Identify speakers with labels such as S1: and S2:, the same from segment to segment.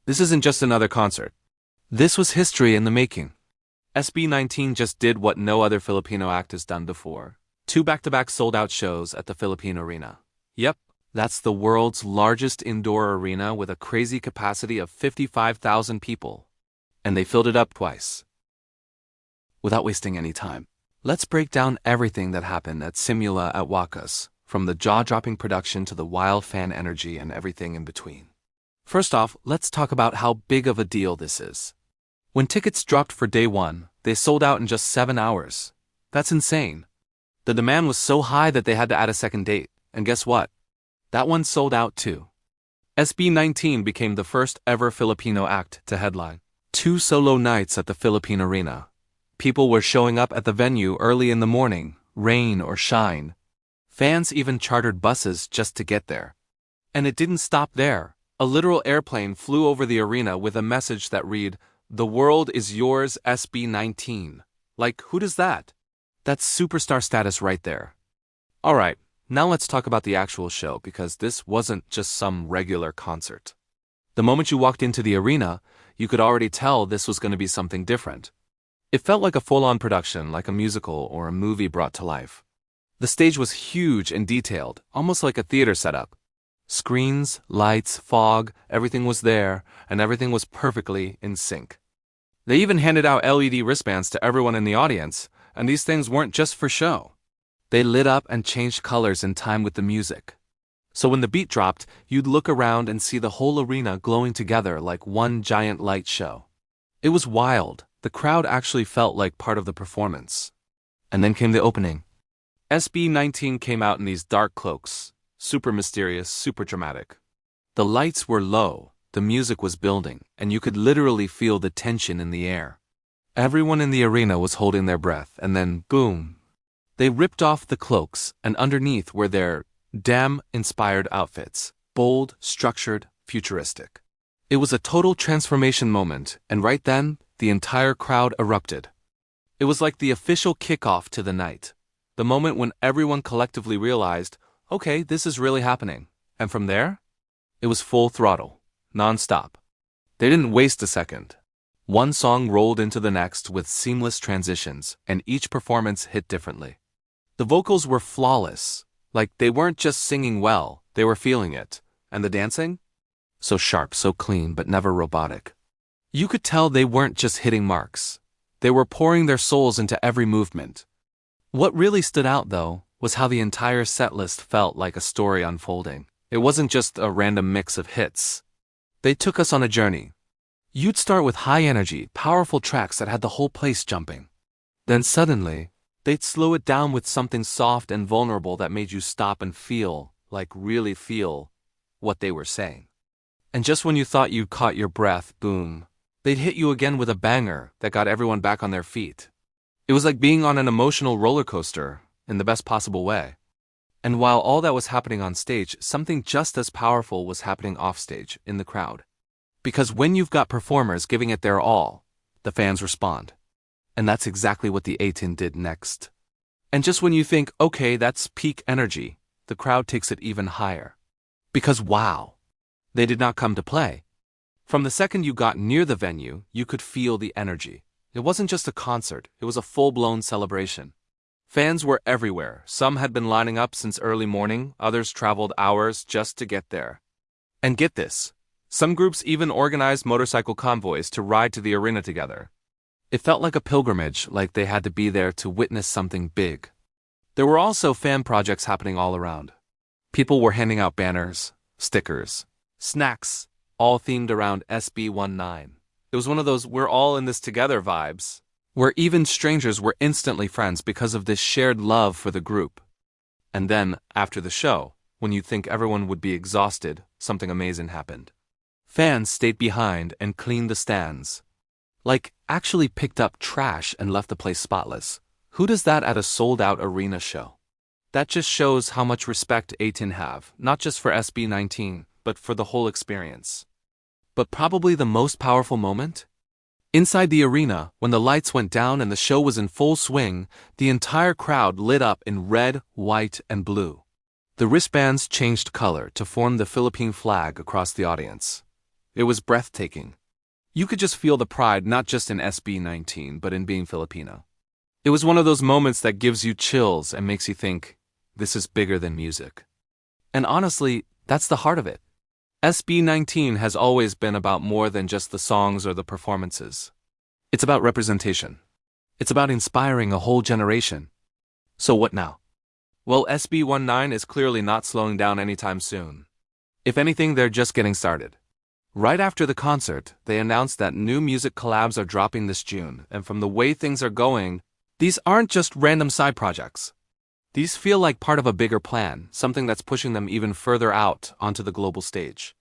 S1: This isn't just another concert. This was history in the making. SB19 just did what no other Filipino act has done before. 2 back-to-back sold-out shows at the Philippine Arena. Yep, that's the world's largest indoor arena with a crazy capacity of 55,000 people. And they filled it up twice. Without wasting any time, let's break down everything that happened at Simula At Wakas, from the jaw-dropping production to the wild fan energy and everything in between. First off, let's talk about how big of a deal this is. When tickets dropped for day 1, they sold out in just 7 hours. That's insane. The demand was so high that they had to add a second date, and guess what? That one sold out too. SB19 became the first ever Filipino act to headline 2 solo nights at the Philippine Arena. People were showing up at the venue early in the morning, rain or shine. Fans even chartered buses just to get there. And it didn't stop there. A literal airplane flew over the arena with a message that read, "The world is yours, SB19. Like, who does that? That's superstar status right there. Alright, now let's talk about the actual show, because this wasn't just some regular concert. The moment you walked into the arena, you could already tell this was going to be something different. It felt like a full-on production, like a musical or a movie brought to life. The stage was huge and detailed, almost like a theater setup. Screens, lights, fog, everything was there, and everything was perfectly in sync. They even handed out LED wristbands to everyone in the audience, and these things weren't just for show. They lit up and changed colors in time with the music. So when the beat dropped, you'd look around and see the whole arena glowing together like one giant light show. It was wild. The crowd actually felt like part of the performance. And then came the opening. SB19 came out in these dark cloaks. Super mysterious, super dramatic. The lights were low, the music was building, and you could literally feel the tension in the air. Everyone in the arena was holding their breath, and then, boom. They ripped off the cloaks, and underneath were their damn-inspired outfits. Bold, structured, futuristic. It was a total transformation moment, and right then, the entire crowd erupted. It was like the official kickoff to the night. The moment when everyone collectively realized, okay, this is really happening. And from there, it was full throttle, non-stop. They didn't waste a second. One song rolled into the next with seamless transitions, and each performance hit differently. The vocals were flawless, like they weren't just singing well, they were feeling it. And the dancing? So sharp, so clean, but never robotic. You could tell they weren't just hitting marks. They were pouring their souls into every movement. What really stood out, though, was how the entire setlist felt like a story unfolding. It wasn't just a random mix of hits. They took us on a journey. You'd start with high energy, powerful tracks that had the whole place jumping. Then suddenly, they'd slow it down with something soft and vulnerable that made you stop and feel, like really feel, what they were saying. And just when you thought you caught your breath, boom, they'd hit you again with a banger that got everyone back on their feet. It was like being on an emotional roller coaster, in the best possible way. And while all that was happening on stage, something just as powerful was happening offstage, in the crowd. Because when you've got performers giving it their all, the fans respond. And that's exactly what the A-Tin did next. And just when you think, okay, that's peak energy, the crowd takes it even higher. Because wow, they did not come to play. From the second you got near the venue, you could feel the energy. It wasn't just a concert, it was a full-blown celebration. Fans were everywhere. Some had been lining up since early morning, others traveled hours just to get there. And get this, some groups even organized motorcycle convoys to ride to the arena together. It felt like a pilgrimage, like they had to be there to witness something big. There were also fan projects happening all around. People were handing out banners, stickers, snacks, all themed around SB19. It was one of those we're all in this together vibes, where even strangers were instantly friends because of this shared love for the group. And then, after the show, when you'd think everyone would be exhausted, something amazing happened. Fans stayed behind and cleaned the stands. Like, actually picked up trash and left the place spotless. Who does that at a sold-out arena show? That just shows how much respect A-Tin have, not just for SB19, but for the whole experience. But probably the most powerful moment? Inside the arena, when the lights went down and the show was in full swing, the entire crowd lit up in red, white, and blue. The wristbands changed color to form the Philippine flag across the audience. It was breathtaking. You could just feel the pride not just in SB19 but in being Filipino. It was one of those moments that gives you chills and makes you think, this is bigger than music. And honestly, that's the heart of it. SB19 has always been about more than just the songs or the performances. It's about representation. It's about inspiring a whole generation. So what now? Well, SB19 is clearly not slowing down anytime soon. If anything, they're just getting started. Right after the concert, they announced that new music collabs are dropping this June, and from the way things are going, these aren't just random side projects. These feel like part of a bigger plan, something that's pushing them even further out onto the global stage.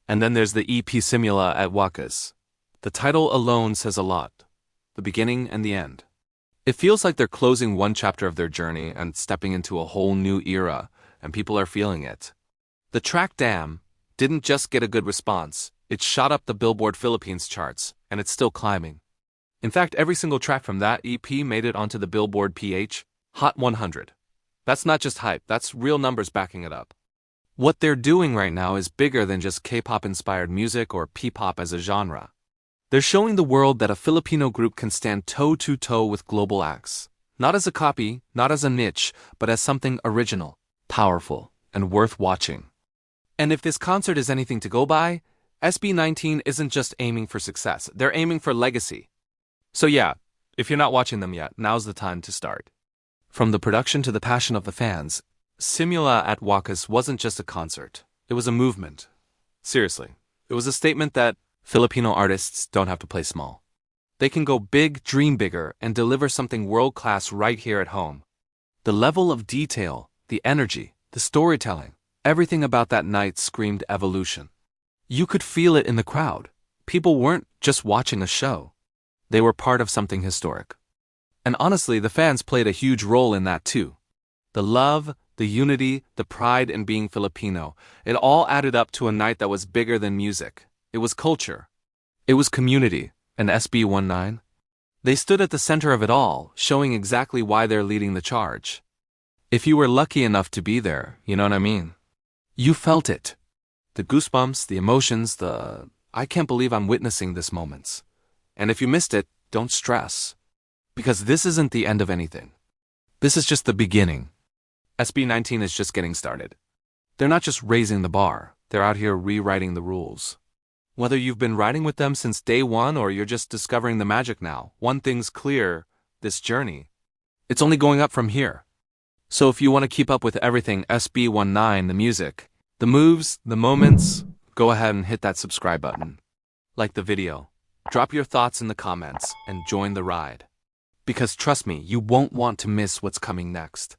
S1: And then there's the EP Simula At Wakas. The title alone says a lot. The beginning and the end. It feels like they're closing one chapter of their journey and stepping into a whole new era, and people are feeling it. The track Damn didn't just get a good response, it shot up the Billboard Philippines charts, and it's still climbing. In fact, every single track from that EP made it onto the Billboard PH Hot 100. That's not just hype, that's real numbers backing it up. What they're doing right now is bigger than just K-pop inspired music or P-pop as a genre. They're showing the world that a Filipino group can stand toe-to-toe with global acts. Not as a copy, not as a niche, but as something original, powerful, and worth watching. And if this concert is anything to go by, SB19 isn't just aiming for success, they're aiming for legacy. So yeah, if you're not watching them yet, now's the time to start. From the production to the passion of the fans, Simula At Wakas wasn't just a concert, it was a movement. Seriously, it was a statement that Filipino artists don't have to play small. They can go big, dream bigger, and deliver something world-class right here at home. The level of detail, the energy, the storytelling, everything about that night screamed evolution. You could feel it in the crowd. People weren't just watching a show. They were part of something historic. And honestly, the fans played a huge role in that too. The love, the unity, the pride in being Filipino, it all added up to a night that was bigger than music. It was culture. It was community. And SB19? They stood at the center of it all, showing exactly why they're leading the charge. If you were lucky enough to be there, you know what I mean? You felt it. The goosebumps, the emotions, the I can't believe I'm witnessing this moments. And if you missed it, don't stress. Because this isn't the end of anything. This is just the beginning. SB19 is just getting started. They're not just raising the bar, they're out here rewriting the rules. Whether you've been riding with them since day one or you're just discovering the magic now, one thing's clear, this journey, it's only going up from here. So if you want to keep up with everything SB19, the music, the moves, the moments, go ahead and hit that subscribe button. Like the video, drop your thoughts in the comments, and join the ride. Because trust me, you won't want to miss what's coming next.